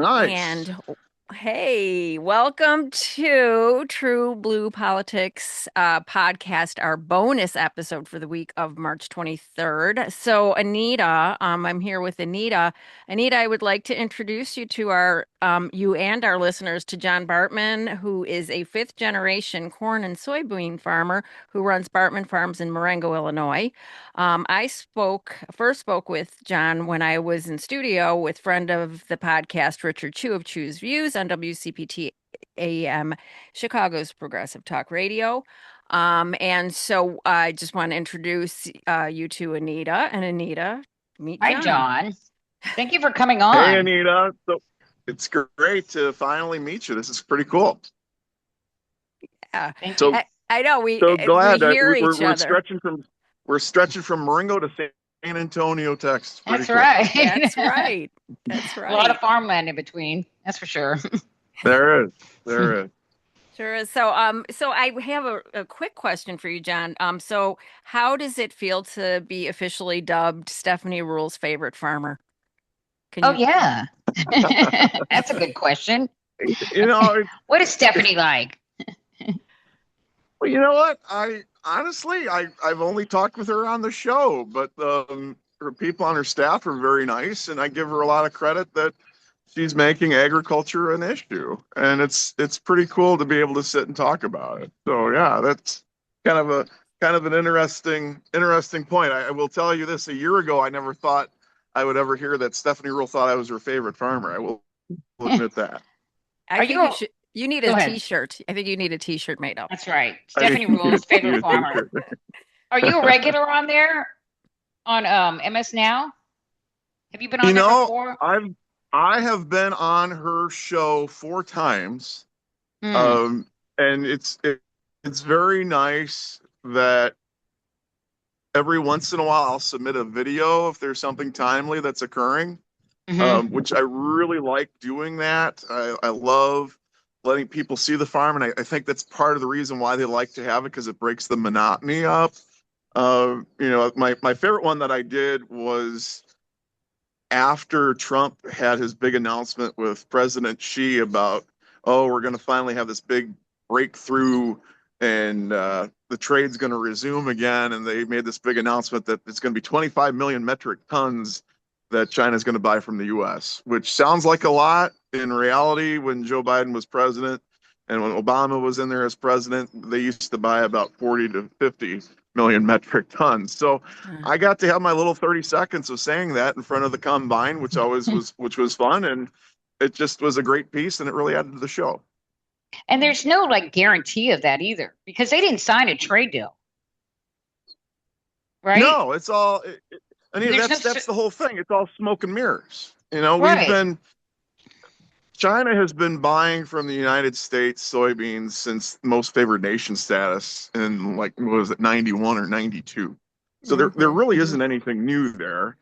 Nice. And hey, welcome to True Blue Politics podcast, our bonus episode for the week of March 23rd. So, Anita, I'm here with Anita. Anita, I would like to introduce you to you and our listeners to John Bartman, who is a fifth generation corn and soybean farmer who runs Bartman Farms in Marengo, Illinois. First spoke with John when I was in studio with friend of the podcast, Richard Chu of Chu's Views on WCPT AM, Chicago's Progressive Talk Radio. And so I just want to introduce you to Anita, and Anita, meet Hi, John. John. Thank you for coming Hey, on. Anita. So it's great to finally meet you. This is pretty cool. Yeah, Thank So you. I know so we glad that hear we're each we're other. stretching from Marengo to San Antonio, Texas. Pretty That's cool. right. That's right. That's A lot of right. farmland in between. That's for sure. There is. There is. Sure is. So I have a quick question for you, John. So how does it feel to be officially dubbed Stephanie Rule's favorite farmer? Can Oh, you? yeah. That's a good question. You know, What is Stephanie like? well, you know what? I honestly, I've only talked with her on the show, but her people on her staff are very nice, and I give her a lot of credit that she's making agriculture an issue, and it's pretty cool to be able to sit and talk about it. So yeah, that's kind of a kind of an interesting point. I will tell you this: a year ago, I never thought I would ever hear that Stephanie Rule thought I was her favorite farmer. I will admit that. I Are think you? you need Go a ahead. t-shirt. I think you need a t-shirt made up. That's right. I need Stephanie Rule's need favorite a farmer. t-shirt. Are you a regular on there on MS Now? Have you been You on there know, before? I have been on her show 4 times, Hmm. um, and it's very nice that every once in a while I'll submit a video if there's something timely that's occurring, Hmm. which I really like doing that. I love letting people see the farm, and I think that's part of the reason why they like to have it because it breaks the monotony up. My favorite one that I did was after Trump had his big announcement with President Xi about, oh, we're going to finally have this big breakthrough and the trade's going to resume again. And they made this big announcement that it's going to be 25 million metric tons that China's going to buy from the US, which sounds like a lot. In reality, when Joe Biden was president and when Obama was in there as president, they used to buy about 40 to 50 million metric tons. So I got to have my little 30 seconds of saying that in front of the combine, which was fun, and it just was a great piece, and it really added to the show. And there's no like guarantee of that either because they didn't sign a trade deal, right? No, it's all. I mean, There's no that's the whole thing. It's all smoke and mirrors. You know, right. China has been buying from the United States soybeans since most favored nation status in like what was it 91 or 92. So there Hmm. really isn't anything new there,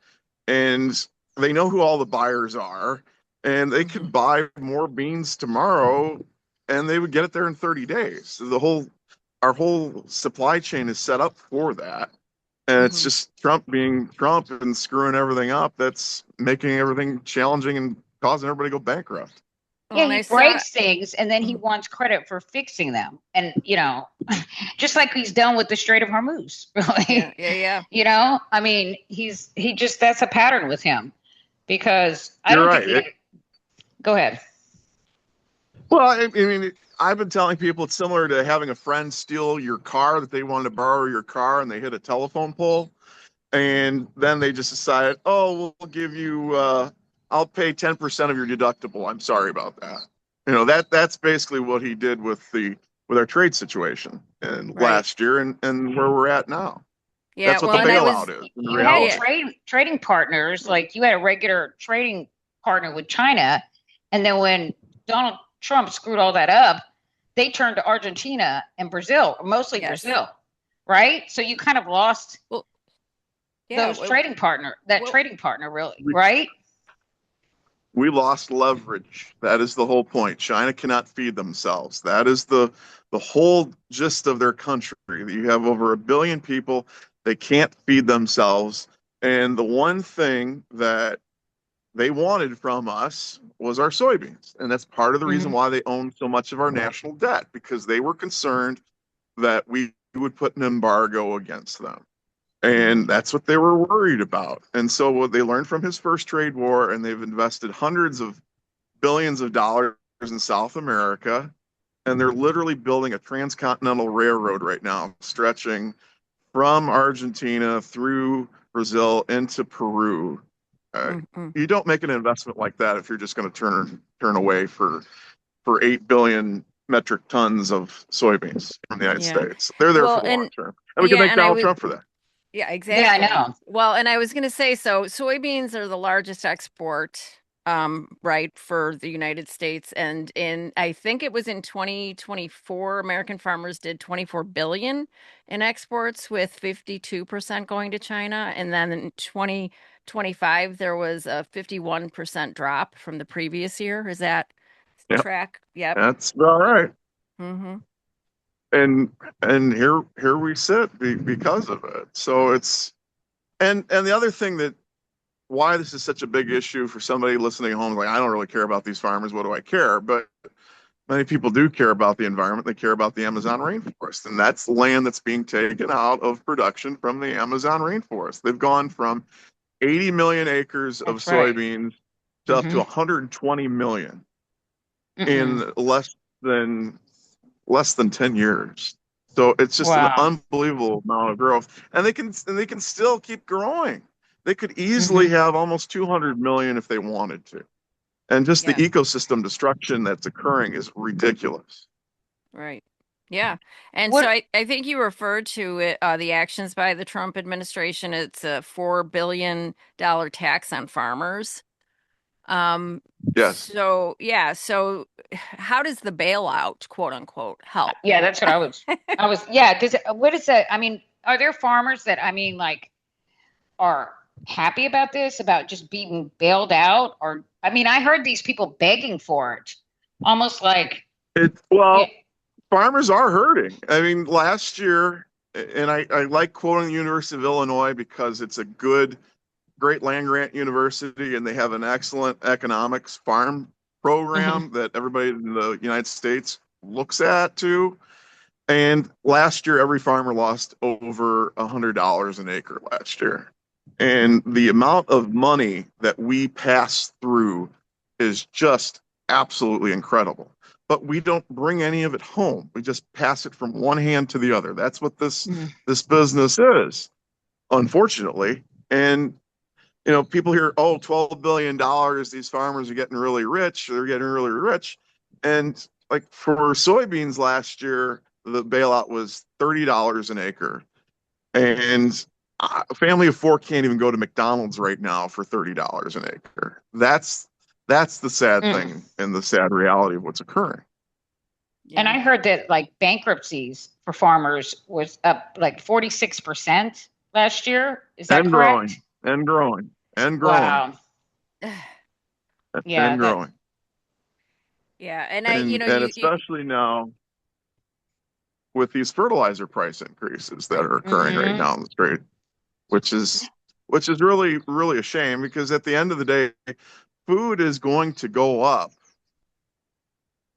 and they know who all the buyers are, and they Hmm. could buy more beans tomorrow, and they would get it there in 30 days. So our whole supply chain is set up for that, and it's Hmm. just Trump being Trump and screwing everything up. That's making everything challenging and causing everybody to go bankrupt. Yeah, Well, and he I saw. breaks things and then he Mhm. wants credit for fixing them. And, just like he's done with the Strait of Hormuz, Yeah, really. yeah, yeah. I mean, that's a pattern with him because I You're don't think right. he, go ahead. Well, I mean, I've been telling people it's similar to having a friend steal your car that they wanted to borrow your car and they hit a telephone pole. And then they just decided, oh, we'll give you, I'll pay 10% of your deductible. I'm sorry about that. That's basically what he did with our trade situation and Right. last year and where we're at now. Yeah, That's what well, the and I bailout was, is in You had reality. yeah. trading partners, like you had a regular trading partner with China. And then when Donald Trump screwed all that up, they turned to Argentina and Brazil, mostly Yes. Brazil, right? So you kind of lost Well, yeah. those Well, trading partner, really, We, right? we lost leverage. That is the whole point. China cannot feed themselves. That is the whole gist of their country. You have over 1 billion people. They can't feed themselves. And the one thing that they wanted from us was our soybeans. And that's part of the reason Mhm. why they owned so much of our national debt, because they were concerned that we would put an embargo against them. And that's what they were worried about. And so what they learned from his first trade war, and they've invested hundreds of billions of dollars in South America, and they're literally building a transcontinental railroad right now, stretching from Argentina through Brazil into Peru. Mhm. You don't make an investment like that if you're just going to turn away for 8 billion metric tons of soybeans from the United Yeah. States. They're there Well, for the long and term, and we can yeah, thank and I Donald was Trump for that. yeah, Yeah, I exactly. know. Well, and I was going to say, so soybeans are the largest export, right, for the United States. And I think it was in 2024, American farmers did 24 billion in exports, with 52% going to China. And then in 2025, there was a 51% drop from the previous year. Is that Yep, track? Yep. that's all right. Mm-hmm. And here we sit because of it. So it's and the other thing that why this is such a big issue for somebody listening at home, like I don't really care about these farmers. What do I care? But many people do care about the environment. They care about the Amazon rainforest, and that's land that's being taken out of production from the Amazon rainforest. They've gone from 80 million acres of That's right. soybeans to up to Hmm. 120 million Hmm. in less than 10 years. So it's just an Wow. unbelievable amount of growth, and they can still keep growing. They could easily Hmm. have almost 200 million if they wanted to. And just the Yeah. ecosystem destruction that's occurring is ridiculous. Right. Yeah. And so What? I think you referred to it, the actions by the Trump administration. It's a $4 billion tax on farmers. Um, Yes. so yeah, so how does the bailout, quote unquote, help? Yeah, that's what I was. I was. Yeah. What is that? I mean, are there farmers that I mean, like, are happy about this, about just being bailed out? Or I mean, I heard these people begging for it, almost like, yeah. Well, farmers are hurting. I mean, last year, and I like quoting the University of Illinois because it's a great land grant university, and they have an excellent economics farm Hmm. program that everybody in the United States looks at too. And last year, every farmer lost over $100 an acre last year. And the amount of money that we pass through is just absolutely incredible. But we don't bring any of it home. We just pass it from one hand to the other. That's what Hmm. this business is, unfortunately. And people hear, oh, $12 billion, these farmers are getting really rich, they're getting really rich. And like for soybeans last year, the bailout was $30 an acre. And a family of four can't even go to McDonald's right now for $30 an acre. That's the sad Mm. thing and the sad reality of what's occurring. And Yeah. I heard that like bankruptcies for farmers was up like 46% last year. Is that And growing, correct? and growing, and growing, Wow. Yeah, and that. growing. Yeah. And And especially now with these fertilizer price increases that are occurring right Hmm. now in the trade, which is which is really really a shame, because at the end of the day, food is going to go up,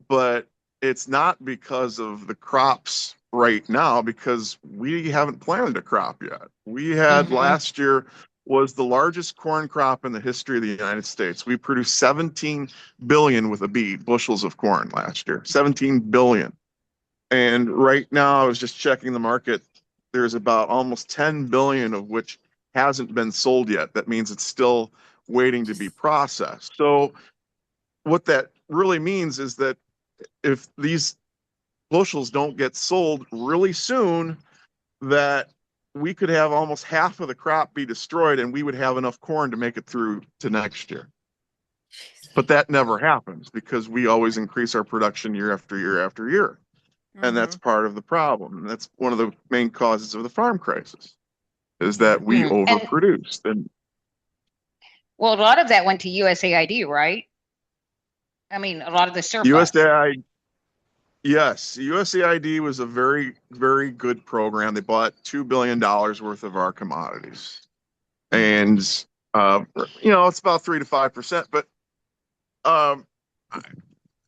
but it's not because of the crops right now, because we haven't planted a crop yet. We had Hmm. last year was the largest corn crop in the history of the United States. We produced 17 billion with a B bushels of corn last year. 17 billion. And right now, I was just checking the market. There's about almost 10 billion of which hasn't been sold yet. That means it's still waiting to be just processed. So, what that really means is that if these bushels don't get sold really soon, that we could have almost half of the crop be destroyed, and we would have enough corn to make it through to next year. But that never happens because we always increase our production year after year after year. And mm-hmm. that's part of the problem. And that's one of the main causes of the farm crisis, is Yeah. that we And overproduced. And well, a lot of that went to USAID, right? I mean, a lot of the surplus. USAID, yes, USAID was a very, very good program. They bought $2 billion worth of our commodities. And Uh, it's about 3 to 5%, but um,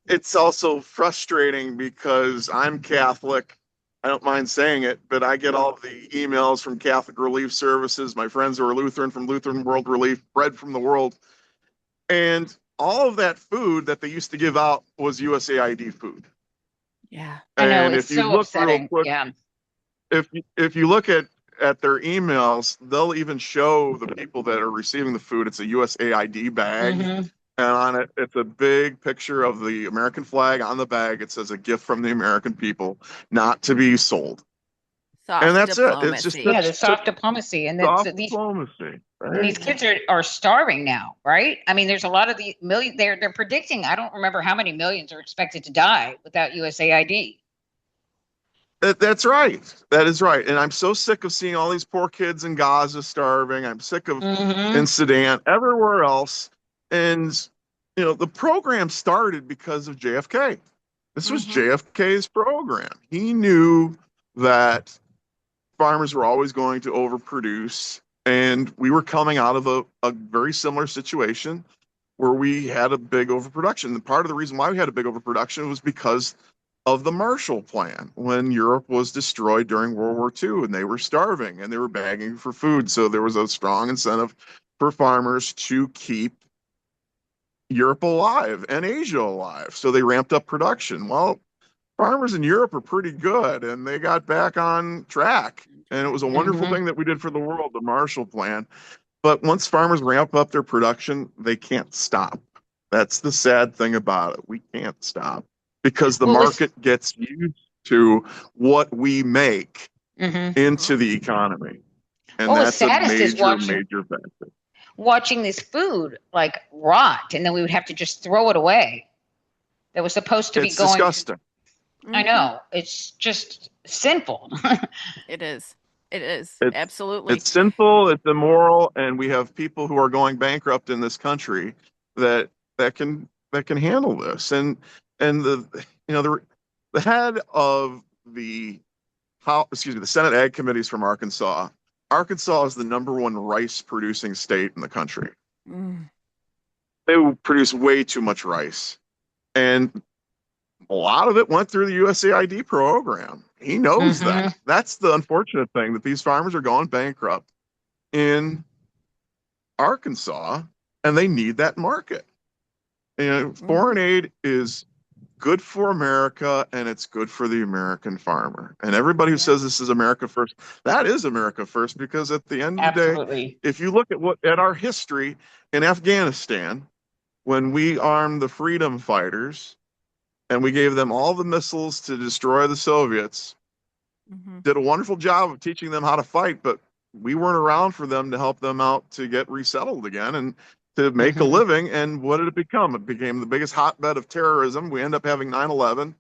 it's also frustrating because I'm Catholic. I don't mind saying it, but I get all the emails from Catholic Relief Services. My friends who are Lutheran from Lutheran World Relief, Bread from the World, and all of that food that they used to give out was USAID food. Yeah. I know, And it's if you so look real upsetting. quick, Yeah. if you look at their emails, they'll even show the people that are receiving the food. It's a USAID bag, Hmm. and on it, it's a big picture of the American flag on the bag. It says a gift from the American people, not to be sold. And Soft that's it. It's just diplomacy. Yeah, the such soft diplomacy, and that's soft these diplomacy, and right? these kids are starving now, right? I mean, there's a lot of the million. They're predicting. I don't remember how many millions are expected to die without USAID. That's right. That is right. And I'm so sick of seeing all these poor kids in Gaza starving. I'm sick of in Hmm. Sudan, everywhere else. And, the program started because of JFK. This was Mm-hmm. JFK's program. He knew that farmers were always going to overproduce. And we were coming out of a very similar situation where we had a big overproduction. And part of the reason why we had a big overproduction was because of the Marshall Plan when Europe was destroyed during World War II and they were starving and they were begging for food. So there was a strong incentive for farmers to keep Europe alive and Asia alive. So they ramped up production. Well, farmers in Europe are pretty good and they got back on track. And it was a wonderful Hmm. thing that we did for the world, the Marshall Plan. But once farmers ramp up their production, they can't stop. That's the sad thing about it. We can't stop because the Well, was market gets used to what we make hmm into the economy. And what was that's a saddest is major, major benefit. watching this food like rot, and then we would have to just throw it away. That was supposed to be It's going to. disgusting. I Mm-hmm. know, it's just sinful. It is. It is. It's Absolutely. it's sinful, it's immoral, and we have people who are going bankrupt in this country that that can handle this. And the head of the Senate Ag Committees from Arkansas. Arkansas is the number one rice producing state in the country. Mm. They produce way too much rice. And a lot of it went through the USAID program. He knows Hmm. that. That's the unfortunate thing that these farmers are going bankrupt in Arkansas and they need that market. Mm-hmm. Foreign aid is good for America and it's good for the American farmer. And everybody who Yeah. says this is America first, that is America first because at the end of the day, Absolutely. if you look at our history in Afghanistan, when we armed the freedom fighters and we gave them all the missiles to destroy the Soviets, Mm-hmm. did a wonderful job of teaching them how to fight, but we weren't around for them to help them out to get resettled again and to make a Hmm. living. And what did it become? It became the biggest hotbed of terrorism. We end up having 9/11.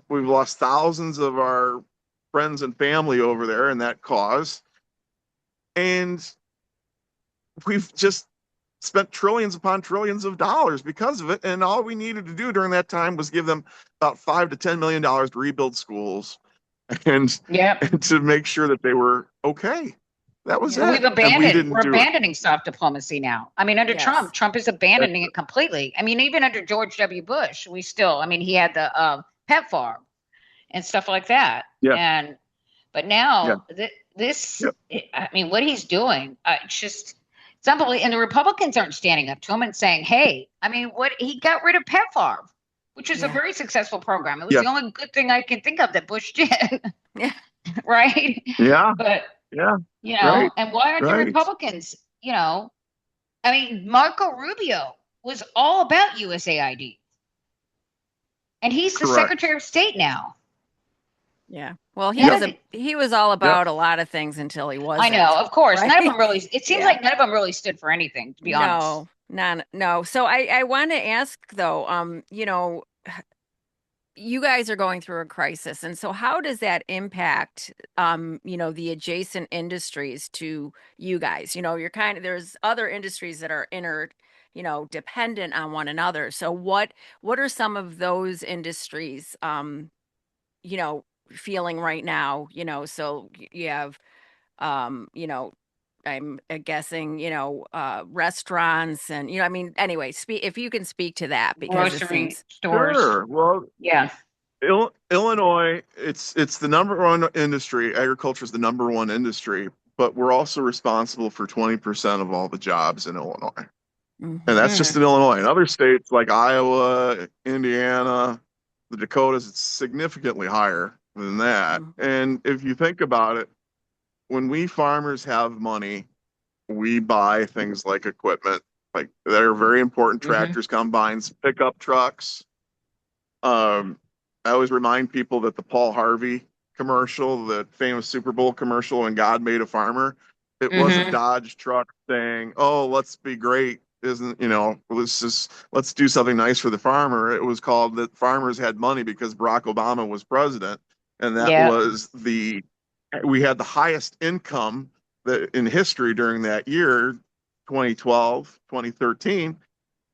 We've lost thousands of our friends and family over there in that cause. And we've just spent trillions upon trillions of dollars because of it. And all we needed to do during that time was give them about $5 to $10 million to rebuild schools and Yep. and to make sure that they were okay. That was Yeah. And it. And we didn't we're do it. abandoning soft diplomacy now. I mean, under Yes. Trump is That- abandoning it completely. I mean, even under George W. Bush, we still, I mean, he had the pet farm and stuff like that. yeah, And, but yeah, now this, yeah. I mean, what he's doing, it's just, it's unbelievable. And the Republicans aren't standing up to him and saying, hey, I mean, what he got rid of pet farm, which is a Yeah. very successful program. It was Yes. the only good thing I can think of that Bush did, Yeah. right? Yeah. But Yeah. you know, Right. and why aren't the Right. Republicans, I mean, Marco Rubio was all about USAID, and he's the Correct. Secretary of State now. Yeah. Well, Yep. he was all Yep. about a lot of things until he I wasn't. know, of course, none of Right? them really. It seems Yeah. like none of them really stood for anything, to be honest. No, none, no. So I want to ask though, you guys are going through a crisis, and so how does that impact, the adjacent industries to you guys? You're there's other industries that are dependent on one another. So what are some of those industries, you know, feeling right now? So you have, um, you know, I'm guessing, restaurants and, I mean, anyway, if you can speak to that because it Grocery seems. stores. Sure. Well, Yeah. Illinois, it's the number one industry. Agriculture is the number one industry, but we're also responsible for 20% of all the jobs in Illinois. And Mhm. that's just in Illinois. In other states like Iowa, Indiana, the Dakotas, it's significantly higher than that. Mhm. And if you think about it, when we farmers have money, we buy things like equipment, like that are very important: Mm-hmm. tractors, combines, pickup trucks. I always remind people that the Paul Harvey commercial, the famous Super Bowl commercial, when God made a farmer, it was a Mm-hmm. Dodge truck saying, "Oh, let's be great." Isn't, let's do something nice for the farmer. It was called that farmers had money because Barack Obama was president, and that Yep. was we had the highest income that in history during that year, 2012, 2013,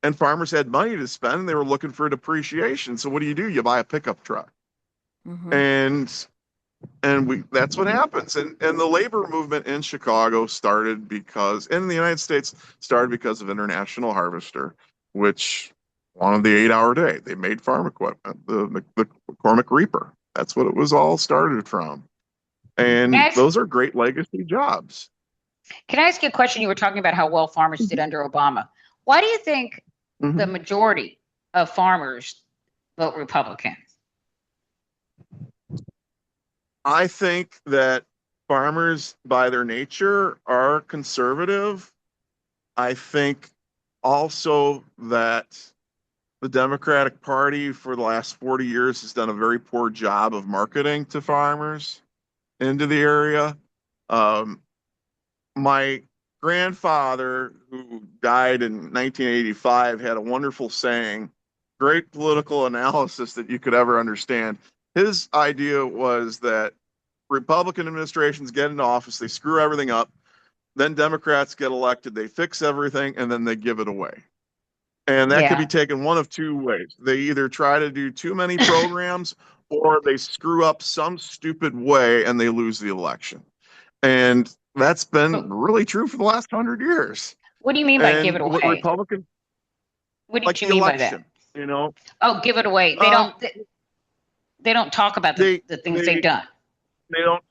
and farmers had money to spend and they were looking for depreciation. So what do? You buy a pickup truck. Mhm. And we that's what happens. And the labor movement in Chicago started because in the United States started because of International Harvester, which wanted the 8-hour day. They made farm equipment, the McCormick Reaper. That's what it was all started from. And Can those are great legacy jobs. I ask you a question? You were talking about how well farmers did under Obama. Why do you think the Mhm. majority of farmers vote Republican? I think that farmers, by their nature, are conservative. I think also that the Democratic Party for the last 40 years has done a very poor job of marketing to farmers into the area. Um, my grandfather, who died in 1985, had a wonderful saying, great political analysis that you could ever understand. His idea was that Republican administrations get into office, they screw everything up, then Democrats get elected, they fix everything, and then they give it away. And that could Yeah. be taken one of two ways. They either try to do too many programs or they screw up some stupid way and they lose the election. And that's been But really true for the last 100 years. what do you mean by give And it what away? Republicans, What like did you the mean by that? election, you know, Oh, give it away. um, They don't talk about they the things they've they done. they don't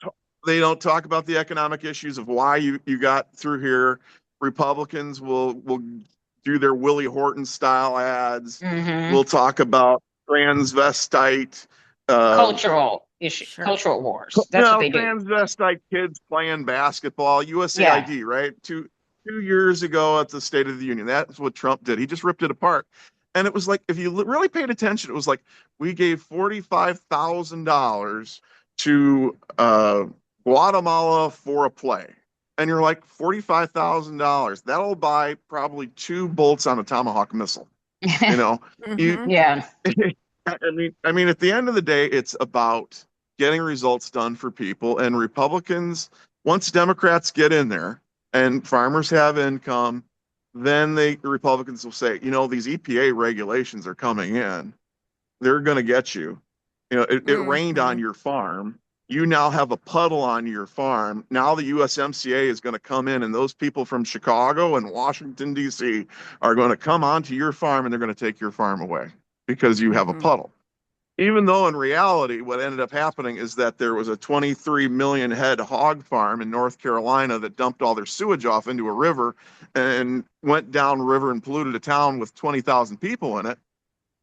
they don't talk about the economic issues of why you got through here. Republicans will do their Willie Horton style ads. Mm-hmm. We'll talk about transvestite, uh, Cultural issue, Sure. cultural wars. That's what they do. transvestite kids playing basketball. Yeah. USAID, right? Two years ago at the State of the Union, that's what Trump did. He just ripped it apart. And it was like, if you really paid attention, it was like we gave $45,000 to Guatemala for a play. And you're like, $45,000. That'll buy probably 2 bolts on a Tomahawk missile. You know, you Mhm. Yeah. I mean, at the end of the day, it's about getting results done for people. And Republicans, once Democrats get in there and farmers have income, then the Republicans will say, these EPA regulations are coming in. They're going to get you. It rained on Mhm. your farm. You now have a puddle on your farm. Now the USMCA is going to come in, and those people from Chicago and Washington, D.C. are going to come onto your farm and they're going to take your farm away because you have a Mhm. puddle. Even though in reality, what ended up happening is that there was a 23 million head hog farm in North Carolina that dumped all their sewage off into a river and went down river and polluted a town with 20,000 people in it.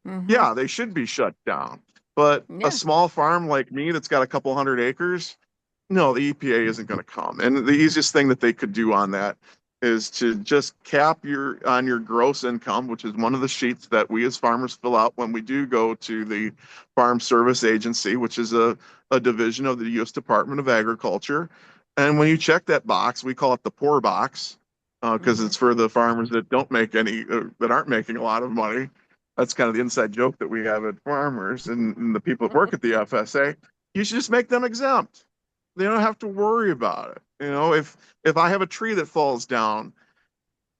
Mhm. Yeah, they should be shut down. But a Yeah. small farm like me that's got a couple hundred acres, no, the EPA isn't going to come. And the easiest thing that they could do on that is to just cap your gross income, which is one of the sheets that we as farmers fill out when we do go to the Farm Service Agency, which is a division of the U.S. Department of Agriculture. And when you check that box, we call it the poor box because Mhm. it's for the farmers that don't make any, that aren't making a lot of money. That's kind of the inside joke that we have at farmers and the people that work at the FSA. You should just make them exempt. They don't have to worry about it. If I have a tree that falls down,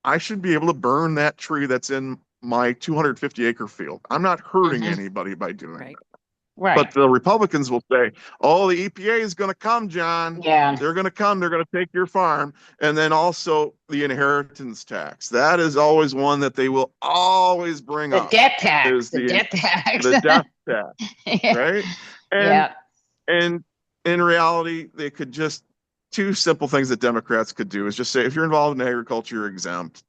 I should be able to burn that tree that's in my 250-acre field. I'm not hurting Mm-hmm. anybody by doing Right. that. Right. But the Republicans will say, oh, the EPA is going to come, John. Yeah. They're going to come. They're going to take your farm. And then also the inheritance tax. That is always one that they will always bring The up. death tax. Is The death tax. the death tax, right? And Yeah. and in reality, they could just two simple things that Democrats could do is just say, if you're involved in agriculture, you're exempt.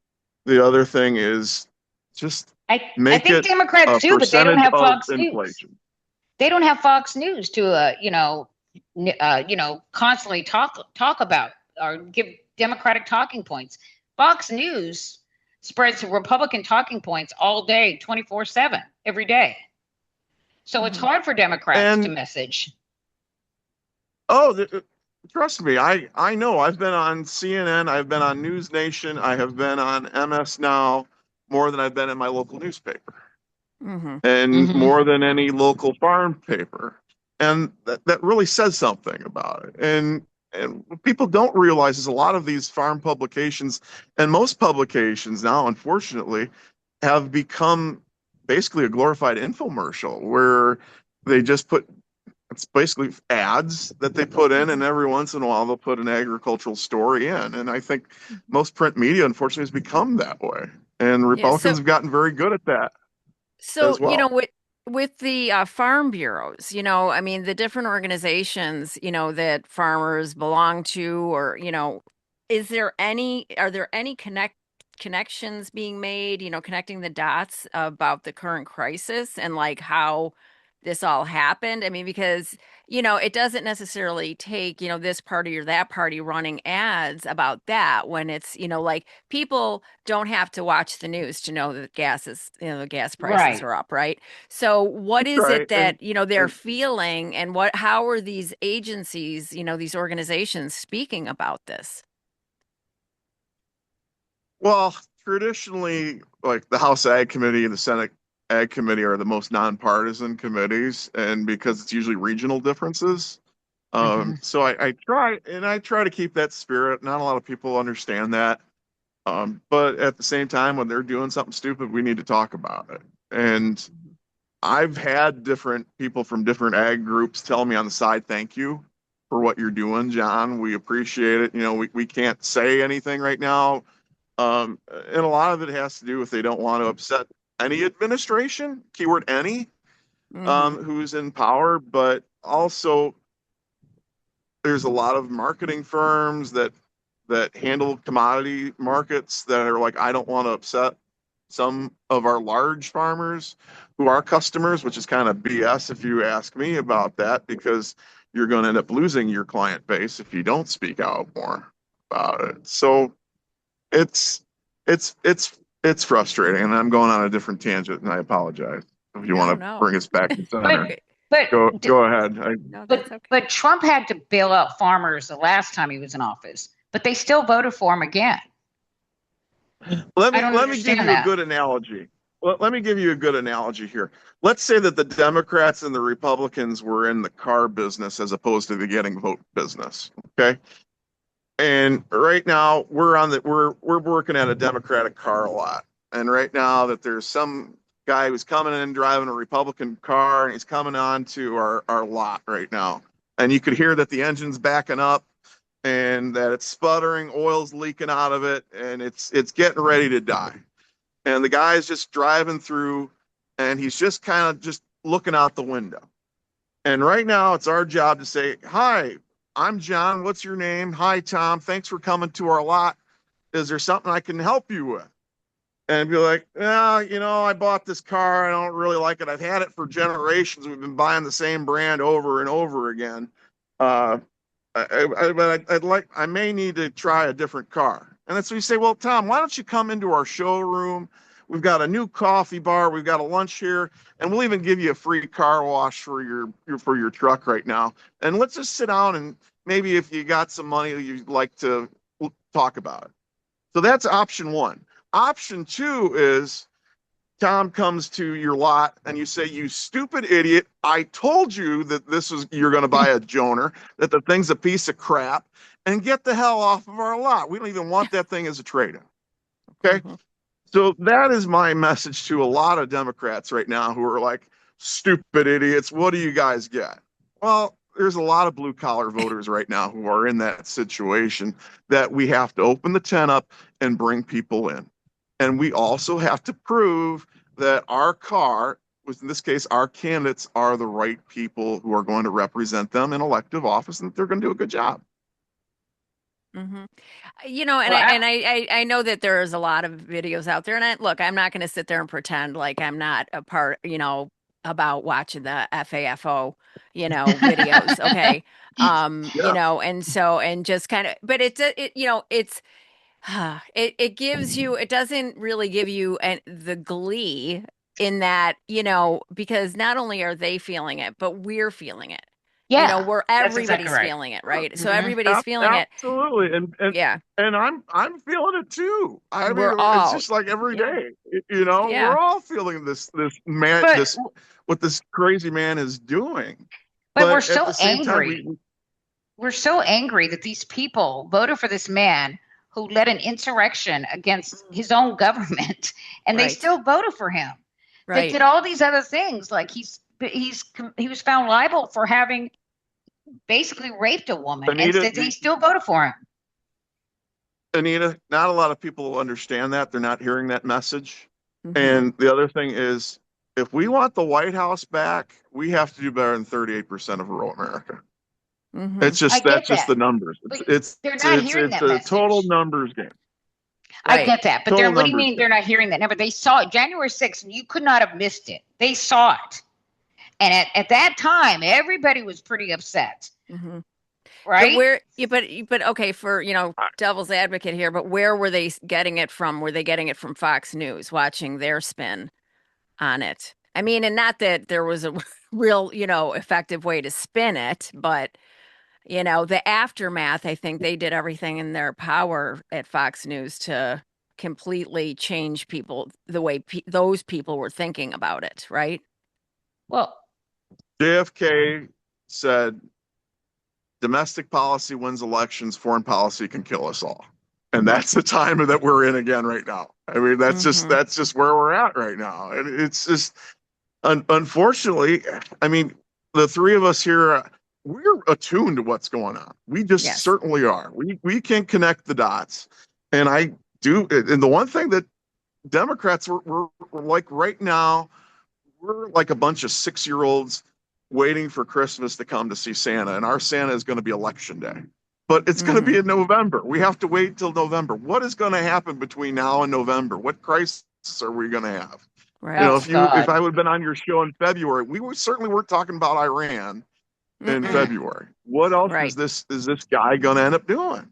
The other thing is just I make think it Democrats a do, but they don't percentage have of Fox News. inflation. They don't have Fox News to constantly talk about or give Democratic talking points. Fox News spreads Republican talking points all day, 24/7, every day. So it's hard for Democrats to message. Oh, trust me, I know. I've been on CNN, I've been on News Nation, I have been on MS Now more than I've been in my local newspaper, and more than any local farm paper. And that really says something about it. And what people don't realize is a lot of these farm publications and most publications now, unfortunately, have become basically a glorified infomercial where they just put it's basically ads that they put in, and every once in a while they'll put an agricultural story in. And I think most print media, unfortunately, has become that way. And Republicans have gotten very good at that. So, as well. With the farm bureaus, I mean, the different organizations, that farmers belong to, or, are there any connections being made, connecting the dots about the current crisis and like how this all happened? I mean, because, it doesn't necessarily take, this party or that party running ads about that when it's, like people don't have to watch the news to know that the gas prices are up, right? So what is it that, they're feeling, and how are these agencies, these organizations speaking about this? Well, traditionally, like the House Ag Committee and the Senate Ag Committee are the most nonpartisan committees, and because it's usually regional differences. So I try to keep that spirit. Not a lot of people understand that. But at the same time, when they're doing something stupid, we need to talk about it. And I've had different people from different ag groups tell me on the side, thank you for what you're doing, John. We appreciate it. We can't say anything right now. And a lot of it has to do with they don't want to upset any administration, keyword any, who's in power, but also there's a lot of marketing firms that handle commodity markets that are like, I don't want to upset some of our large farmers who are customers, which is kind of BS if you ask me about that, because you're going to end up losing your client base if you don't speak out more about it. So it's frustrating, and I'm going on a different tangent, and I apologize. If you want to bring us back to center, go ahead. But Trump had to bail out farmers the last time he was in office, but they still voted for him again. Let me give you a good analogy. Let me give you a good analogy here. Let's say that the Democrats and the Republicans were in the car business as opposed to the getting vote business. Okay. And right now we're working at a Democratic car lot. And right now that there's some guy who's coming in driving a Republican car, and he's coming on to our lot right now. And you could hear that the engine's backing up and that it's sputtering, oil's leaking out of it, and it's getting ready to die. And the guy's just driving through, and he's just kind of just looking out the window. And right now it's our job to say, hi, I'm John. What's your name? Hi, Tom. Thanks for coming to our lot. Is there something I can help you with? And be like, yeah, I bought this car. I don't really like it. I've had it for generations. We've been buying the same brand over and over again. But I may need to try a different car. And that's when you say, well, Tom, why don't you come into our showroom? We've got a new coffee bar. We've got a lunch here, and we'll even give you a free car wash for your truck right now. And let's just sit down, and maybe if you got some money, you'd like to talk about it. So that's option one. Option two is Tom comes to your lot and you say, you stupid idiot, I told you that you're going to buy a Joner, that the thing's a piece of crap, and get the hell off of our lot. We don't even want that thing as a trade-in. Okay. So that is my message to a lot of Democrats right now who are like stupid idiots. What do you guys get? Well, there's a lot of blue collar voters right now who are in that situation that we have to open the tent up and bring people in. And we also have to prove that our car, in this case, our candidates are the right people who are going to represent them in elective office and they're going to do a good job. Mm-hmm. You know, and Well, I know that there's a lot of videos out there, and look, I'm not going to sit there and pretend like I'm not a part, about watching the FAFO, videos. Okay. Yeah. And just kind of, but it gives you, it doesn't really give you the glee in that, because not only are they feeling it, but we're feeling it. yeah, Where that's exactly everybody's right. feeling it, right? So Mhm. everybody's feeling it. Absolutely. Yeah. And I'm feeling it too. I mean, We're it's all, just like every yeah, day, yeah. we're all feeling this man, But this, what this crazy man is doing. we're But at so the same time, angry. We're so angry that these people voted for this man who led an insurrection against his own government, and they Right. still voted for him. They Right. did all these other things, like he was found liable for having basically raped a woman, and Anita, they still voted for him. Anita, not a lot of people will understand that. They're not hearing that message. Mm-hmm. And the other thing is, if we want the White House back, we have to do better than 38% of rural America. Mm-hmm. It's I just, get that's just that, the numbers. but It's they're it's not it's hearing it's that a total message. numbers game. I Right. get that, but Total what do you numbers mean game. they're not hearing that? Never. They saw it January 6th, and you could not have missed it. They saw it, and at that time, everybody was pretty upset, Mm-hmm. But right? but okay, for, devil's advocate here, but where were they getting it from? Were they getting it from Fox News, watching their spin on it? I mean, and not that there was a real, effective way to spin it, but the aftermath, I think they did everything in their power at Fox News to completely change people the way those people were thinking about it, right? Well, JFK said, domestic policy wins elections, foreign policy can kill us all. And that's the time that we're in again right now. I mean, Mm-hmm. that's just where we're at right now. And it's just, unfortunately, I mean, the three of us here, we're attuned to what's going on. We just Yes. certainly are. We can connect the dots. And I do. And the one thing that Democrats we're like right now, we're like a bunch of 6-year-olds waiting for Christmas to come to see Santa, and our Santa is going to be election day. But it's going to Mm-hmm. be in November. We have to wait till November. What is going to happen between now and November? What crisis are we going to have? Right. oh If God. I would have been on your show in February, certainly weren't talking about Iran in Mm-mm. February. What else Right. is this guy going to end up doing?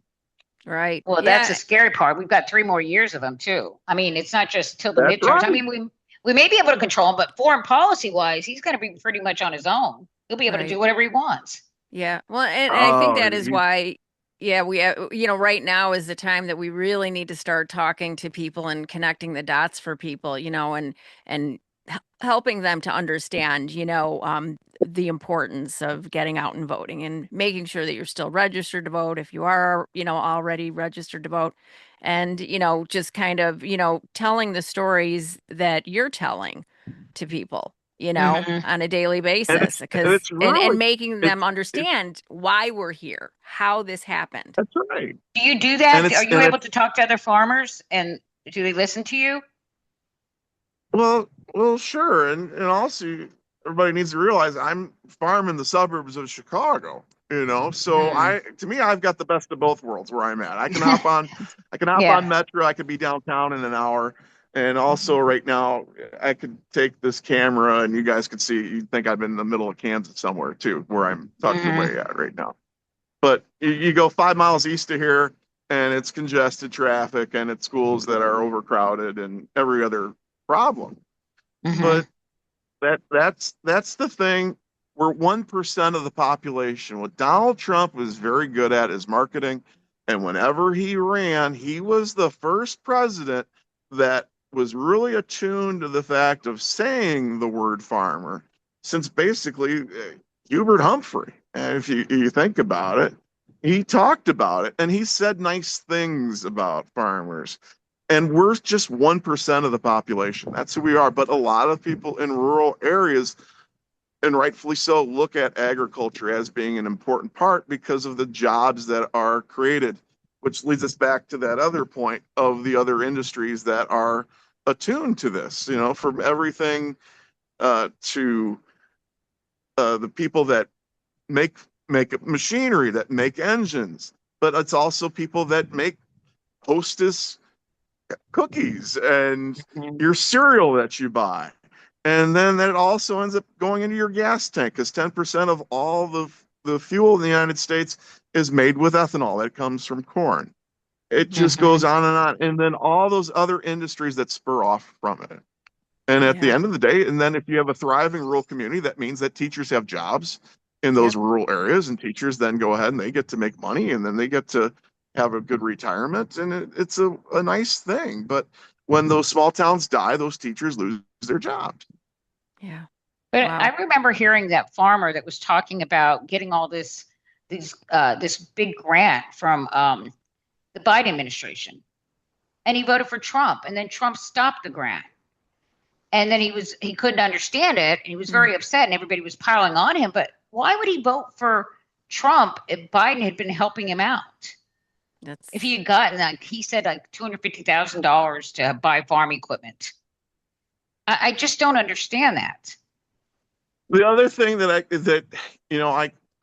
Right. Well, that's the Yeah. scary part. We've got 3 more years of them too. I mean, it's not just till the That's midterms. I right. mean, we may be able to control him, but foreign policy wise, he's going to be pretty much on his own. He'll be able to Right. do whatever he wants. Yeah. Well, and I think Oh, that is why, yeah, we, right now is the time that we really need to start talking to people and connecting the dots for people, and helping them to understand, the importance of getting out and voting and making sure that you're still registered to vote if you are, already registered to vote. And, just kind of, telling the stories that you're telling to people, Mhm. on a daily and basis, it's and really making them it's understand why we're here, how this happened. that's right. Do you do And that? Are it's you and able it's to talk to other farmers, and do they listen to you? well, sure, and also everybody needs to realize I'm farming the suburbs of Chicago. So Mm. to me, I've got the best of both worlds where I'm at. I can hop Yeah. on Metro. I could be downtown in an hour, and also Mhm. right now I could take this camera and you guys could see. You'd think I've been in the middle of Kansas somewhere too, where I'm tucked Hmm. away at right now. But you go 5 miles east of here, and it's congested traffic, and it's schools that are overcrowded, and every other problem. Hmm. But that's the thing. We're 1% of the population. What Donald Trump was very good at is marketing. And whenever he ran, he was the first president that was really attuned to the fact of saying the word farmer, since basically Hubert Humphrey. And if you think about it, he talked about it and he said nice things about farmers. And we're just 1% of the population. That's who we are. But a lot of people in rural areas and rightfully so, look at agriculture as being an important part because of the jobs that are created, which leads us back to that other point of the other industries that are attuned to this, from everything to the people that make make machinery, that make engines, but it's also people that make Hostess cookies and Mhm. your cereal that you buy. And then that also ends up going into your gas tank because 10% of all the fuel in the United States is made with ethanol that comes from corn. It just goes Mhm. on and on. And then all those other industries that spur off from it. And at the Yeah. end of the day, and then if you have a thriving rural community, that means that teachers have jobs in those Yep. rural areas, and teachers then go ahead and they get to make money, and then they get to have a good retirement, and it's a nice thing. But when those small towns die, those teachers lose their jobs. Yeah. But I Wow. remember hearing that farmer that was talking about getting all this big grant from the Biden administration, and he voted for Trump, and then Trump stopped the grant, and then he couldn't understand it, and he was Mm, very upset, and everybody was piling on him. But why would he vote for Trump if Biden had been helping him out? If he that's had gotten, like he said, like $250,000 to buy farm equipment, I just don't understand that. The other thing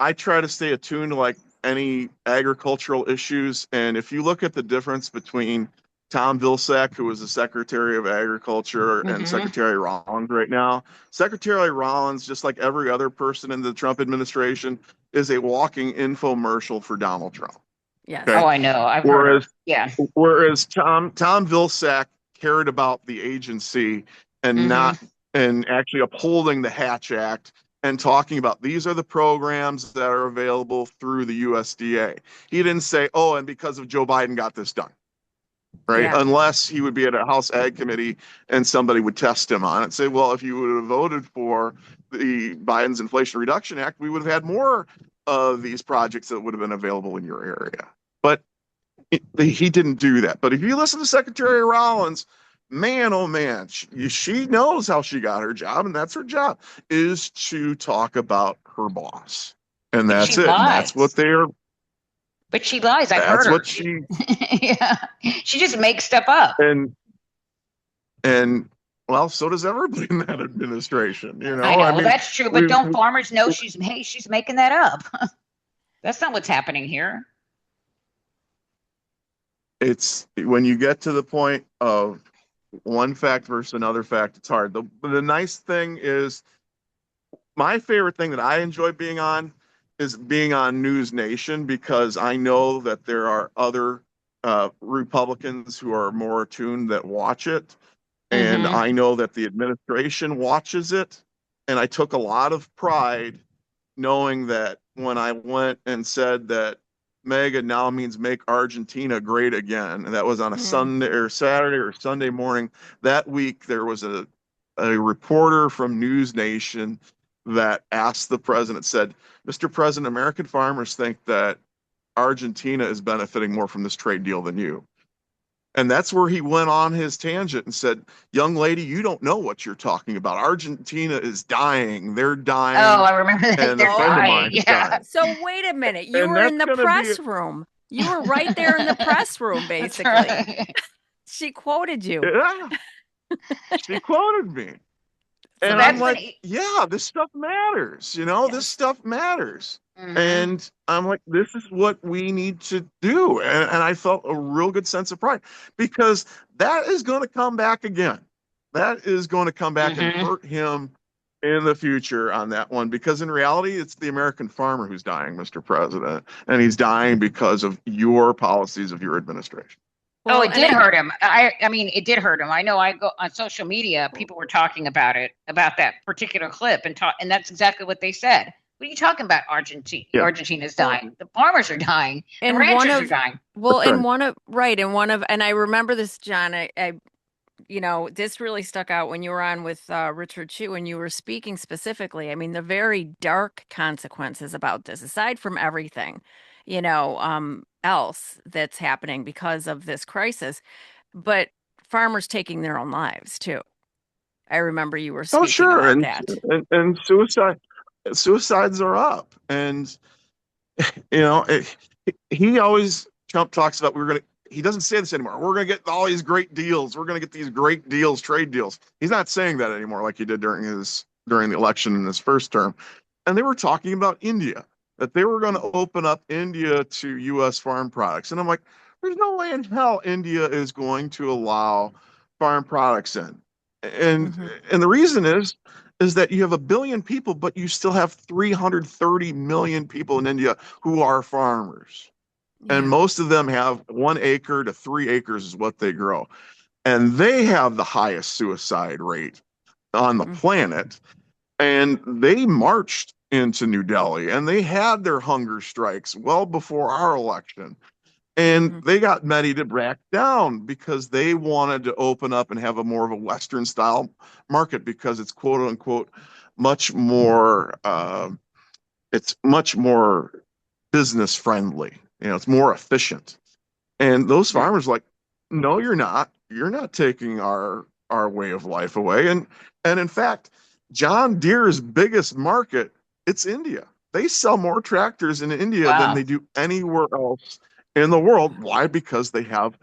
I try to stay attuned to like any agricultural issues, and if you look at the difference between Tom Vilsack, who was the Secretary of Agriculture, and Hmm. Secretary Rollins right now, Secretary Rollins, just like every other person in the Trump administration, is a walking infomercial for Donald Trump. yes. Oh, Okay. I know. I've heard her. Whereas Yeah. whereas Tom Vilsack cared about the agency and not Hmm. and actually upholding the Hatch Act and talking about these are the programs that are available through the USDA. He didn't say, "Oh, and because of Joe Biden got this done." Right? Yeah. Unless he would be at a House Ag Committee and somebody would test him on it and say, "Well, if you would have voted for the Biden's Inflation Reduction Act, we would have had more of these projects that would have been available in your area." But he didn't do that. But if you listen to Secretary Rollins, man, oh man, she knows how she got her job, and that's her job is to talk about her boss, and But she that's it, and that's what lies. they're. But she lies. I've heard That's what her. she Yeah. She just makes stuff up. and and well, so does everybody in that administration. I I know. Well, mean, that's true. But we don't farmers know she's making that up? That's not what's happening here. it's when you get to the point of one fact versus another fact, it's hard. The nice thing is my favorite thing that I enjoy being on is being on News Nation because I know that there are other Republicans who are more attuned that watch it. And Hmm. I know that the administration watches it. And I took a lot of pride knowing that when I went and said that MEGA now means make Argentina great again, and that was on a Mm, Sunday or Saturday or Sunday morning that week, there was a reporter from News Nation that asked the president, said, "Mr. President, American farmers think that Argentina is benefiting more from this trade deal than you." And that's where he went on his tangent and said, "Young lady, you don't know what you're talking about. Argentina is dying. They're Oh, dying. I remember that. And a They're friend of dying. mine is Yeah. dying." so wait a minute. You And were in that's the going to be, press room. You were right there in the press room, That's basically. right. She quoted you. yeah, she quoted me. So So And that I'm that's is when like, he, yeah, this stuff matters. This yes. stuff matters. hmm. And I'm like, this is what we need to do. And I felt a real good sense of pride because that is going to come back again. That is going to come back and Hmm. hurt him in the future on that one because in reality, it's the American farmer who's dying, Mr. President. And he's dying because of your policies of your administration. Oh, Well, it and did I hurt him. I mean, it did hurt him. I know. I go on social media. People were talking about it, about that particular clip, and that's exactly what they said. What are you talking about? Argentina, Yeah, Argentina's well, dying. The farmers are dying. The and one ranchers are of dying. well, that's and right. one of right, and one of and I remember this, John. This really stuck out when you were on with Richard Chu and you were speaking specifically. I mean, the very dark consequences about this, aside from everything, else that's happening because of this crisis, but farmers taking their own lives too. I remember you were Oh, speaking sure. about that. And suicides are up. And, you know, he always, Trump talks about, he doesn't say this anymore. We're going to get all these great deals. We're going to get these great deals, trade deals. He's not saying that anymore like he did during the election in his first term. And they were talking about India, that they were going to open up India to U.S. farm products. And I'm like, there's no way in hell India is going to allow farm products in. And Mhm. and the reason is that you have 1 billion people, but you still have 330 million people in India who are farmers. And Yeah. most of them have 1 acre to 3 acres is what they grow. And they have the highest suicide rate on the Mm. planet. And they marched into New Delhi and they had their hunger strikes well before our election. And Mhm. they got Medi to back down because they wanted to open up and have a more of a Western style market because it's quote unquote much more it's much more business friendly. You know, it's more efficient. And those Mhm. farmers like, no, you're not. You're not taking our way of life away. And in fact, John Deere's biggest market, it's India. They sell more tractors in India than Wow. they do anywhere else in the world. Why? Because they have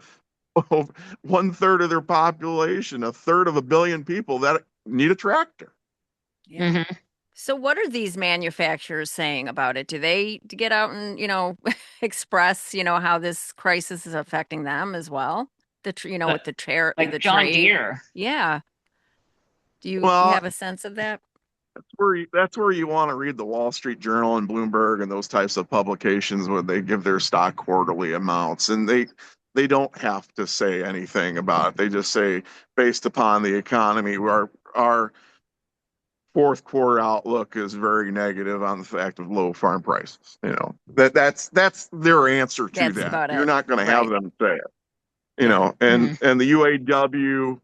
1/3 of their population, 1/3 of 1 billion people that need a tractor. Yeah. Hmm. So what are these manufacturers saying about it? Do they get out and, express, how this crisis is affecting them as well? With Like the John trade. Deere. Yeah. Do you Well, have a sense of that? that's where you want to read the Wall Street Journal and Bloomberg and those types of publications where they give their stock quarterly amounts, and they don't have to say anything about it. They just say based upon the economy, our fourth quarter outlook is very negative on the fact of low farm prices. You know, that's their answer to That's that. about You're it. not going to have Right. them say it. You Yeah. know, Hmm. and the UAW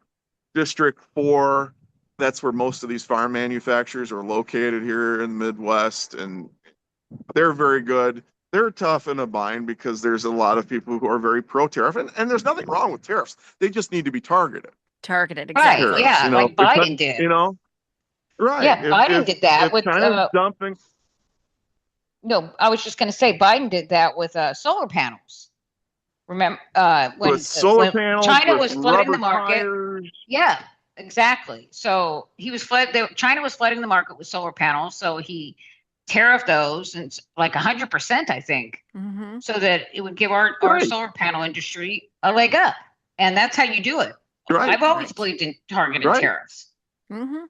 District 4, that's where most of these farm manufacturers are located here in the Midwest, and they're very good. They're tough in a bind because there's a lot of people who are very pro tariff, and there's nothing wrong with tariffs. They just need to be targeted Targeted. Right. Exactly. tariffs. Yeah. You know, Like Biden did. you know, right? Yeah. If Biden if did that if with, China's dumping, no, I was just going to say Biden did that with solar panels. Remember with solar when panels, China with was flooding the rubber market? tires, Yeah, exactly. So he was China was flooding the market with solar panels, so he tariffed those and like 100%, I think, Mm-hmm. so that it would give our right, solar panel industry a leg up. And that's how you do it. right, I've always Right. believed in targeted right. tariffs, Mm-hmm.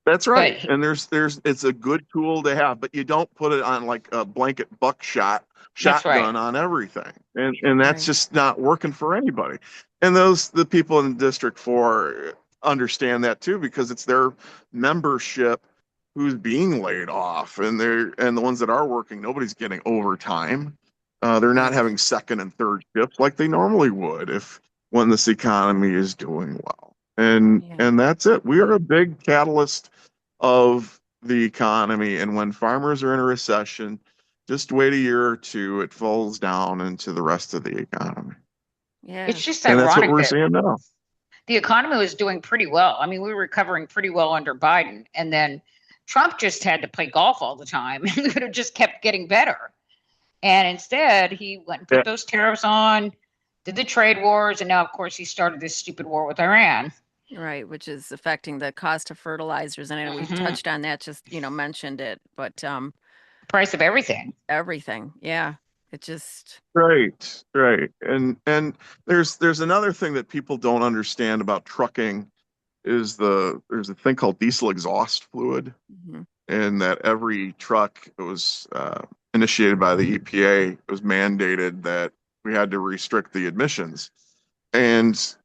That's but right. And it's a good tool to have, but you don't put it on like a blanket that's right. shotgun on everything. And that's Right. just not working for anybody. And the people in District 4 understand that too, because it's their membership who's being laid off, and the ones that are working, nobody's getting overtime. They're not Right. having second and third shifts like they normally would if when this economy is doing well. Yeah. And that's it. We are a big catalyst of the economy. And when farmers are in a recession, just wait a year or two, it falls down into the rest of the economy. Yeah. It's just And that's what ironic we're that seeing now. the economy was doing pretty well. I mean, we were recovering pretty well under Biden, and then Trump just had to play golf all the time, and we would have just kept getting better. And instead, he went and Yeah, put those tariffs on, did the trade wars, and now, of course, he started this stupid war with Iran. Right. Which is affecting the cost of fertilizers. And I know we Hmm. touched on that, just, mentioned it, but Price of everything. everything. Yeah. It just right, right. And there's another thing that people don't understand about trucking is there's a thing called diesel exhaust fluid, Mhm. and that every truck, it was initiated by the EPA, it was mandated that we had to restrict the emissions. And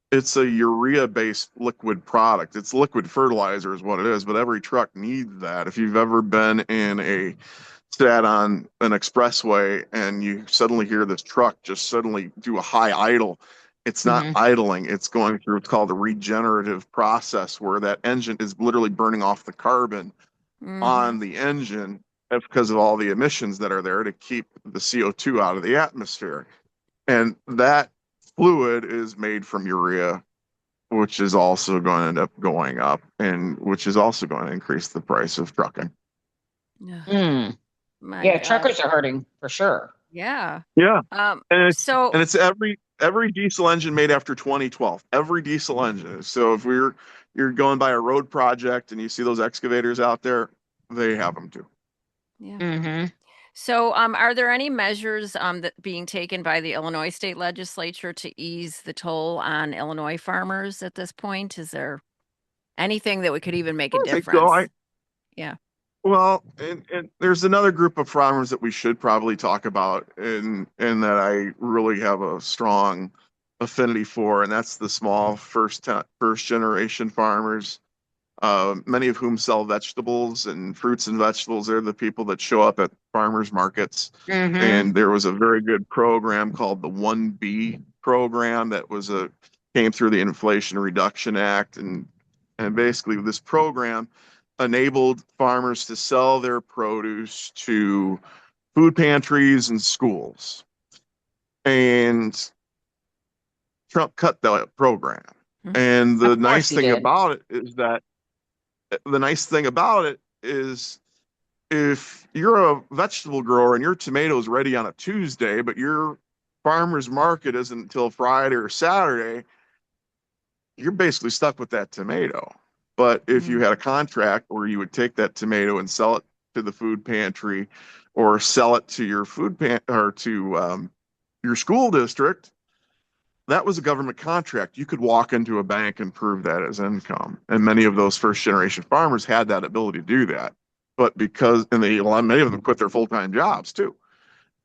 it's a urea based liquid product. It's liquid fertilizer is what it is, but every truck needs that. If you've ever been sat on an expressway and you suddenly hear this truck just suddenly do a high idle, it's not Hmm. idling, it's going through what's called a regenerative process where that engine is literally burning off the carbon Mhm. on the engine because of all the emissions that are there to keep the CO2 out of the atmosphere. And that fluid is made from urea which is also going to end up going up, and which is also going to increase the price of trucking. Ugh, Mm. my Yeah, gosh. truckers are hurting for sure. Yeah. Yeah, and So it's every diesel engine made after 2012. Every diesel engine. So if you're going by a road project and you see those excavators out there, they have them too. yeah. Hmm. So are there any measures that being taken by the Illinois state legislature to ease the toll on Illinois farmers at this point? Is there anything that we could even make a I think so. difference? Yeah. Well, and there's another group of farmers that we should probably talk about, and that I really have a strong affinity for, and that's the small first generation farmers, many of whom sell vegetables and fruits and vegetables. They're the people that show up at farmers markets. Hmm. And there was a very good program called the 1B program that came through the Inflation Reduction Act, and basically this program enabled farmers to sell their produce to food pantries and schools. And Trump cut that program. Mhm. And Of course he did. the nice thing about it is if you're a vegetable grower and your tomatoes ready on a Tuesday, but your farmer's market isn't until Friday or Saturday, you're basically stuck with that tomato. But if you Mhm. had a contract where you would take that tomato and sell it to the food pantry or sell it to your or to your school district, that was a government contract. You could walk into a bank and prove that as income. And many of those first generation farmers had that ability to do that. But many of them quit their full time jobs too.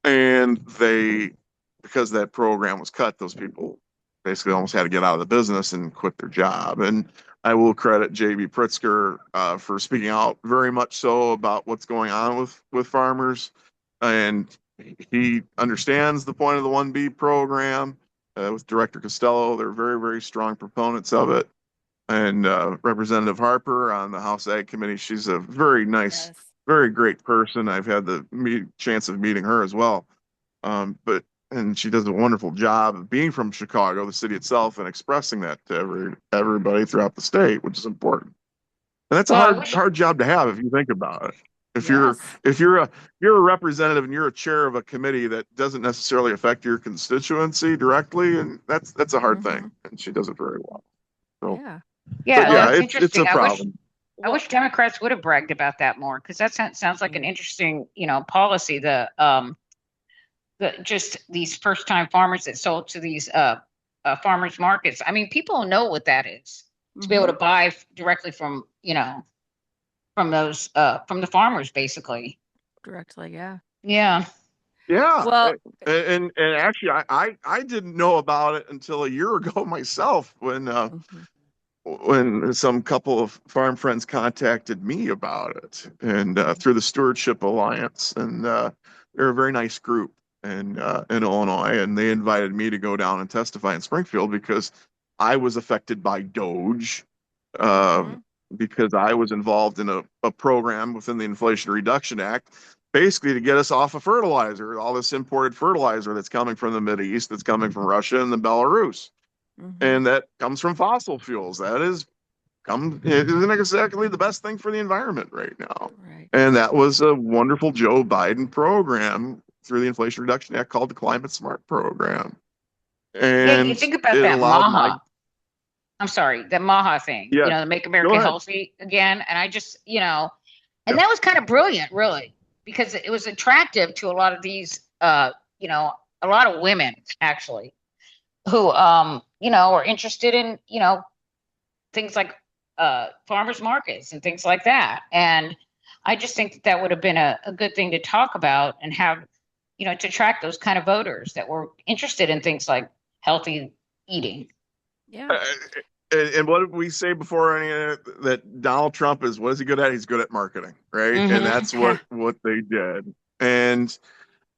And because that program was cut, those people basically almost had to get out of the business and quit their job. And I will credit JB Pritzker for speaking out very much so about what's going on with farmers. And he understands the point of the 1B program with Director Costello. They're very, very strong proponents of it. And Representative Harper on the House Ag Committee, she's a very nice, Yes. very great person. I've had the chance of meeting her as well. And she does a wonderful job of being from Chicago, the city itself, and expressing that to everybody throughout the state, which is important. And that's a Well, I hard wish. hard job to have if you think about it. If you're Yes. if you're a you're a representative and you're a chair of a committee that doesn't necessarily affect your constituency directly, and that's a hard Hmm. thing. And she does it very well. So, Yeah. but Yeah, Well, yeah, that's it's a interesting. I wish. problem. I well, wish Democrats would have bragged about that more because that sounds like an yeah. interesting, policy. The just these first time farmers that sold to these farmers markets. I mean, people know what that is to be able Hmm. to buy directly from from those from the farmers basically. Directly, yeah. Yeah. Yeah, Well, and actually, I didn't know about it until a year ago myself mhm. when some couple of farm friends contacted me about it, and through the Stewardship Alliance, and they're a very nice group in Illinois, and they invited me to go down and testify in Springfield because I was affected by Doge, uh, Mhm. because I was involved in a program within the Inflation Reduction Act, basically to get us off of fertilizer, all this imported fertilizer that's coming from the Middle East, that's coming from Russia and the Belarus, Mhm. and that comes from fossil fuels. It isn't exactly the best thing for the environment right now. Right. And that was a wonderful Joe Biden program through the Inflation Reduction Act called the Climate Smart Program. Yeah, you And think about it that allowed Maha. I'm sorry, the Maha thing, yes, the Make go America ahead. Healthy again. And I just, and Yes. that was kind of brilliant, really, because it was attractive to a lot of these, a lot of women actually who, are interested in, things like farmers markets and things like that. And I just think that would have been a good thing to talk about and have, to attract those kind of voters that were interested in things like healthy eating. Yeah. And what did we say before that Donald Trump is, what is he good at? He's good at marketing, right? And Hmm. that's what they did. And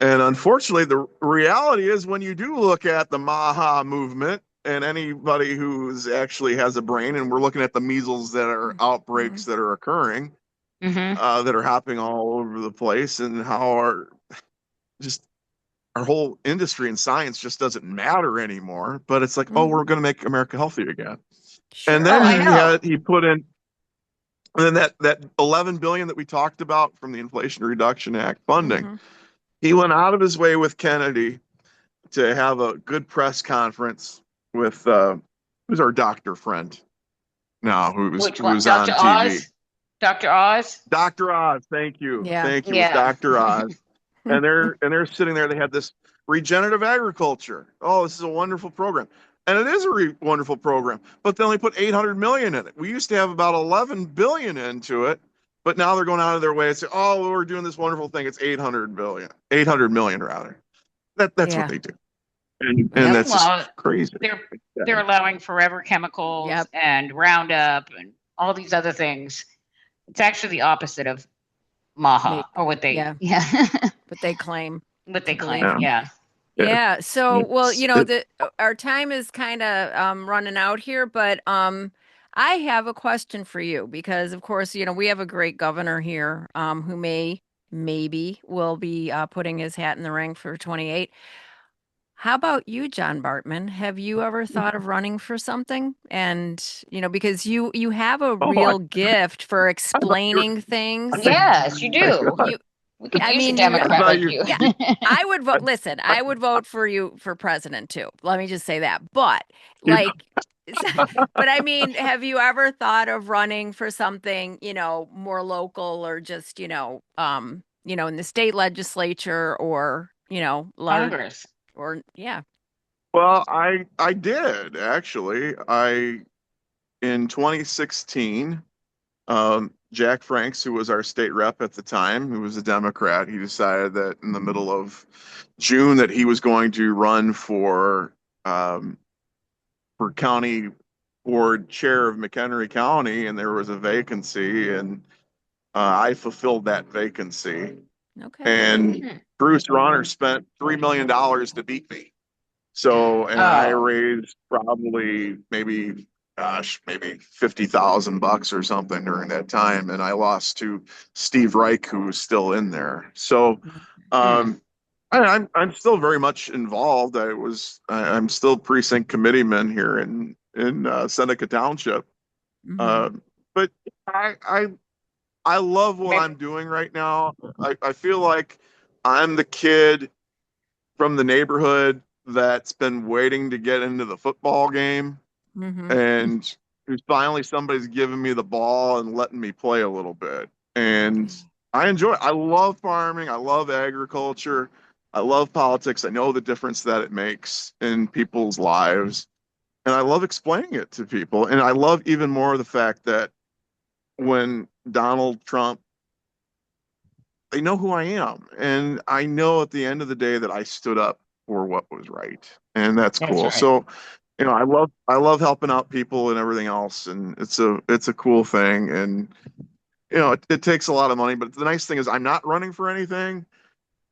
unfortunately, the reality is when you do look at the Maha movement, and anybody who's actually has a brain, and we're looking at the measles that are outbreaks Mhm. that are occurring, Hmm. that are happening all over the place, and how just our whole industry and science just doesn't matter anymore. But it's like, oh, Mhm. we're going to make America healthy again. And Sure. Oh, then I know. he put in, and then that 11 billion that we talked about from the Inflation Reduction Act funding, Mm-hmm. he went out of his way with Kennedy to have a good press conference with who's our doctor friend now, Which one? who's Dr. on TV. Oz? Dr. Oz? Dr. Oz, Yeah. thank you, it was Yeah. Dr. Oz, and they're sitting there. They had this regenerative agriculture. Oh, this is a wonderful program, and it is a wonderful program. But they only put 800 million in it. We used to have about 11 billion into it, but now they're going out of their way and say, "Oh, well, we're doing this wonderful thing. It's 800 million rather." That's what Yeah. they do, and Yep. that's just Well, crazy. they're allowing forever chemicals Yep. and Roundup and all these other things. It's actually the opposite of Maha, or what they, Yeah. yeah, What they claim what to they claim. believe. Yeah, Yeah. yeah, Yeah. So, well, it's, our time is kind of running out here, but I have a question for you because, of course, we have a great governor here who maybe will be putting his hat in the ring for 28. How about you, John Bartman? Have you ever thought of running for something? And, because you have a oh, real gift for I thought you explaining things. Yes, you do. You, We could I use a mean, I Democrat thought like you. yeah, you I would I, vote. Listen, I would vote for you for president too. Let me just say that. But you like, but I mean, have you ever thought of running for something, more local or just, in the state legislature or, large Congress. or yeah. well, I did actually. I in 2016, Jack Franks, who was our state rep at the time, who was a Democrat, he decided that in the middle of June that he was going to run um, for county board chair of McHenry County, and there was a vacancy, and I fulfilled that vacancy. Okay. And Hmm. Bruce Rauner spent $3 million to beat me. So, and I Oh, raised probably maybe, gosh, maybe $50,000 or something during that time, and I lost to Steve Reich, who was still in there. So, hmm. um, I'm still very much involved. I'm still precinct committeeman here in Seneca Township. Mm-hmm. Um, but I, I I love what Maybe, I'm doing right now. I feel like I'm the kid from the neighborhood that's been waiting to get into the football game, Mm-hmm. and who's finally somebody's giving me the ball and letting me play a little bit. And I enjoy it. I love farming. I love agriculture. I love politics. I know the difference that it makes in people's lives. And I love explaining it to people. And I love even more the fact that when Donald Trump, they know who I am. And I know at the end of the day that I stood up for what was right. And that's that's cool. right. So, I love helping out people and everything else. And it's a cool thing. And it takes a lot of money, but the nice thing is I'm not running for anything.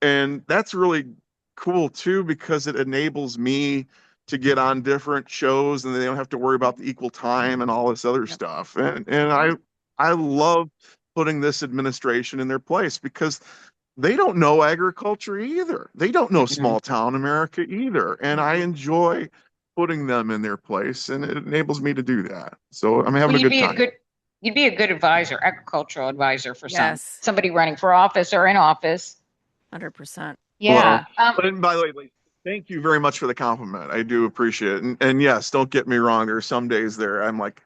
And that's really cool too, because it enables me to get on different shows and they don't have to worry about the equal time and all this other Yep. stuff. And Yep. I love putting this administration in their place because they don't know agriculture either. They don't know Mm-mm. small town America either. And I Mm-mm. enjoy putting them in their place and it enables me to do that. So I'm Well, having a good time. you'd be a good advisor, agricultural advisor for Yes. somebody running for office or in office. 100%. Yeah. Well, but by the way, like, thank you very much for the compliment. I do appreciate it. And yes, don't get me wrong. There are some days there I'm like,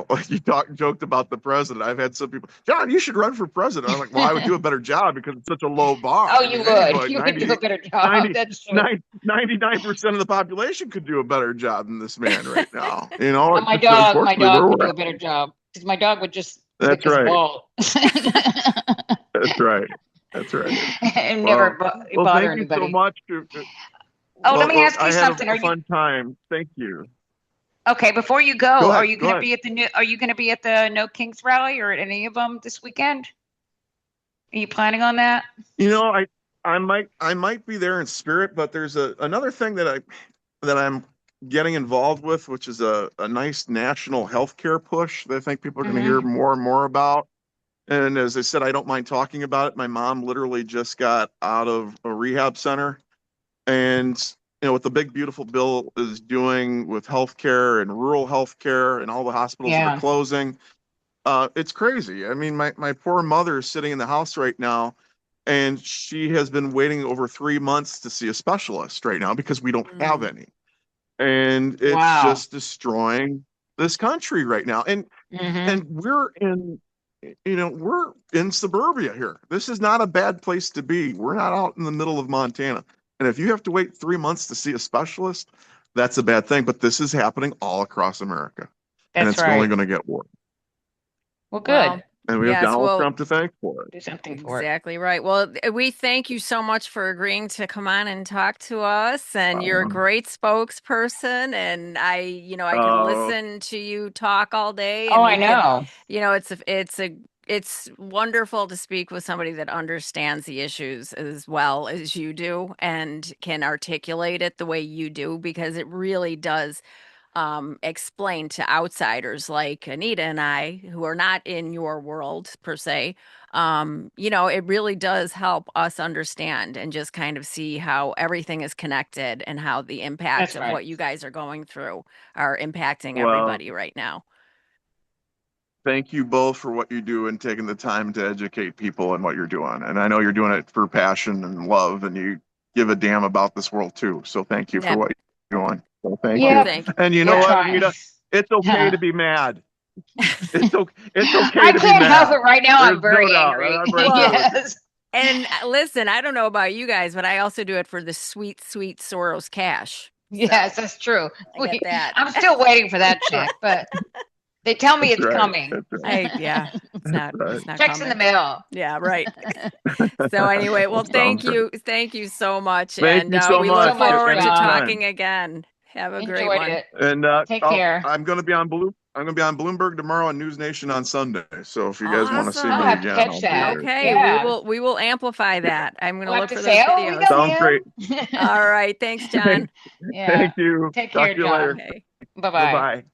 like you joked about the president. I've had some people, John, you should run for president. I'm like, well, I would do a better job because it's such a low bar. Oh, I you mean, would. anybody, You would do a better job. 90, That's true. 99% of the population could do a better job than this man right now. Well, It's just my unfortunately where dog would we're do at. a better job because my dog would just lick That's his right. ball That's right. That's right. and never Well, well, bother thank you so anybody. much. Oh, let me ask you I had something. Are a you fun time. Thank you. okay? Before you go, Go are ahead. you Go going to ahead. be at the new? Are you going to be at the No Kings rally or at any of them this weekend? Are you planning on that? You know, I might be there in spirit, but there's another thing that I'm getting involved with, which is a nice national healthcare push that I think people are going to hear Mm-hmm. more and more about. And as I said, I don't mind talking about it. My mom literally just got out of a rehab center, and what the big beautiful bill is doing with healthcare and rural healthcare and all the hospitals that are Yeah. closing. It's crazy. I mean, my poor mother is sitting in the house right now, and she has been waiting over 3 months to see a specialist right now because we don't have Mm. any. And it's Wow. just destroying this country right now. Hmm. And we're in suburbia here. This is not a bad place to be. We're not out in the middle of Montana. And if you have to wait 3 months to see a specialist, that's a bad thing. But this is happening all across America, and That's it's only right. going to get worse. Well, Well, good. And we have yes, Donald well, Trump to thank for it. Do something for it. exactly right. Well, we thank you so much for agreeing to come on and talk to us. And you're a Um, great spokesperson. And I could uh, listen to you talk all day, Oh, and I we could, know. it's wonderful to speak with somebody that understands the issues as well as you do and can articulate it the way you do, because it really does explain to outsiders like ANITA and I, who are not in your world per se. It really does help us understand and just kind of see how everything is connected and how the impact That's of right. what you guys are going through are impacting well, everybody right now. thank you both for what you do and taking the time to educate people and what you're doing. And I know you're doing it for passion and love, and you give a damn about this world too. So thank you for Yeah. what you're doing. So thank Well, you. Yep. thank And you know We're yeah. what, trying. Anita? It's okay to be mad. It's okay I to be can't help mad. it right now. I'm There's no very doubt. angry. I'm right there Well, with you. Yes. and listen, I don't know about you guys, but I also do it for the sweet, sweet Soros cash. Yes, So that's true. I get that. I'm still waiting for that check, but they tell me That's it's right. coming. That's right. Yeah, That's right. it's not Check's in the coming. mail. Yeah, right. So anyway, well, Sounds great. thank you so much, Thank and you so Thank you so look much. much, forward to John. talking Anytime. again. Have a great Enjoyed one. it. And Take care. I'm going to be on I'm going to be on Bloomberg tomorrow and News Nation on Sunday. So if you guys want to see I'll me have Awesome. to again, catch I'll be that. there. Okay, So, Yeah. we will amplify yeah. that. I'm going to We'll have look to for say, those oh, we videos. know Sounds great. him. All right, thanks, John. Yeah. Thank you. Take Talk care, to you later. John. Okay. Bye Bye bye. bye.